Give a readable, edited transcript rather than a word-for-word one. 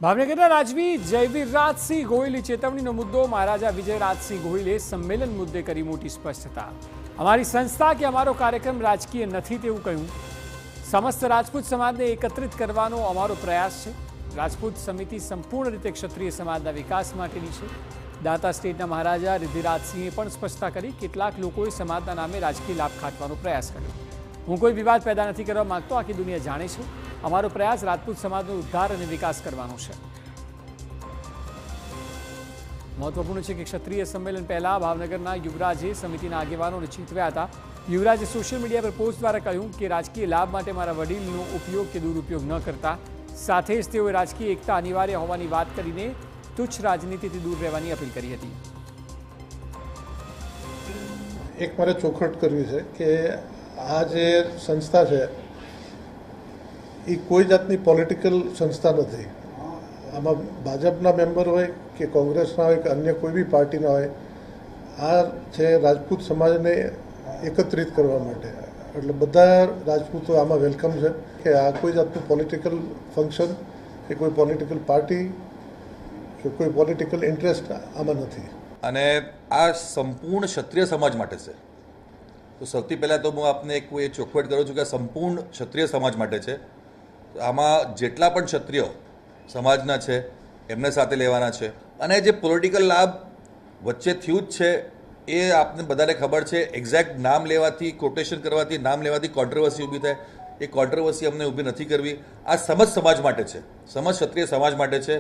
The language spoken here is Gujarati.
ભાવનગરના રાજવી જયવીરરાજસિંહ ગોહિલની ચેતવણીનો મુદ્દો મહારાજા વિજયરાજસિંહ ગોહિલે સંમેલન મુદ્દે કરી મોટી સ્પષ્ટતા। અમારી સંસ્થા કે અમારો કાર્યક્રમ રાજકીય નથી તેવું કહ્યું। સમસ્ત રાજપૂત સમાજને એકત્રિત કરવાનો અમારો પ્રયાસ છે। રાજપૂત સમિતિ સંપૂર્ણ રીતે ક્ષત્રિય સમાજના વિકાસ માટેની છે। દાંતા સ્ટેટના મહારાજા રિદ્ધિરાજસિંહે પણ સ્પષ્ટતા કરી કેટલાક લોકોએ સમાજના નામે રાજકીય લાભ ખાટવાનો પ્રયાસ કર્યો। હું કોઈ વિવાદ પેદા નથી કરવા માંગતો, આખી દુનિયા જાણે છે। અમારો પ્રયાસ રાજપૂત સમાજનો ઉદ્ધાર અને વિકાસ કરવાનો છે। મહત્વપૂર્ણ છે કે ક્ષત્રિય સંમેલન પહેલા ભાવનગરના યુવરાજે સમિતિના આગેવાનોને ચીતવ્યા હતા। યુવરાજે સોશિયલ મીડિયા પર પોસ્ટ દ્વારા કહ્યું કે રાજકીય લાભ માટે મારા વડીલનો ઉપયોગ કે દુરુપયોગ ન કરતા। સાથે જ તેઓએ રાજકીય એકતા અનિવાર્ય હોવાની વાત કરીને તુચ્છ રાજનીતિથી દૂર રહેવાની અપીલ કરી હતી। એક મારે ચોખવટ કરવી છે કે આ જે સંસ્થા છે એ કોઈ જાતની પોલિટિકલ સંસ્થા નથી। આમાં ભાજપના મેમ્બર હોય કે કોંગ્રેસના હોય કે અન્ય કોઈ બી પાર્ટીના હોય, આ છે રાજપૂત સમાજને એકત્રિત કરવા માટે। એટલે બધા રાજપૂતો આમાં વેલકમ છે કે આ કોઈ જાતનું પોલિટિકલ ફંક્શન કે કોઈ પોલિટિકલ પાર્ટી કે કોઈ પોલિટિકલ ઇન્ટરેસ્ટ આમાં નથી। અને આ સંપૂર્ણ ક્ષત્રિય સમાજ માટે છે। તો સૌથી પહેલાં તો હું આપને એક એ ચોખવટ કરું છું કે સંપૂર્ણ ક્ષત્રિય સમાજ માટે છે। આમાં જેટલા પણ ક્ષત્રિય સમાજના છે એમને સાથે લેવાના છે। અને જે પોલિટિકલ લાભ વચ્ચે થયું જ છે એ આપને બધાને ખબર છે। એક્ઝેક્ટ નામ લેવાથી, કોટેશન કરવાથી, નામ લેવાથી કોન્ટ્રોવર્સી ઊભી થાય, એ કોન્ટ્રોવર્સી અમને ઊભી નથી કરવી। આ સમજ સમાજ માટે છે, સમજ ક્ષત્રિય સમાજ માટે છે।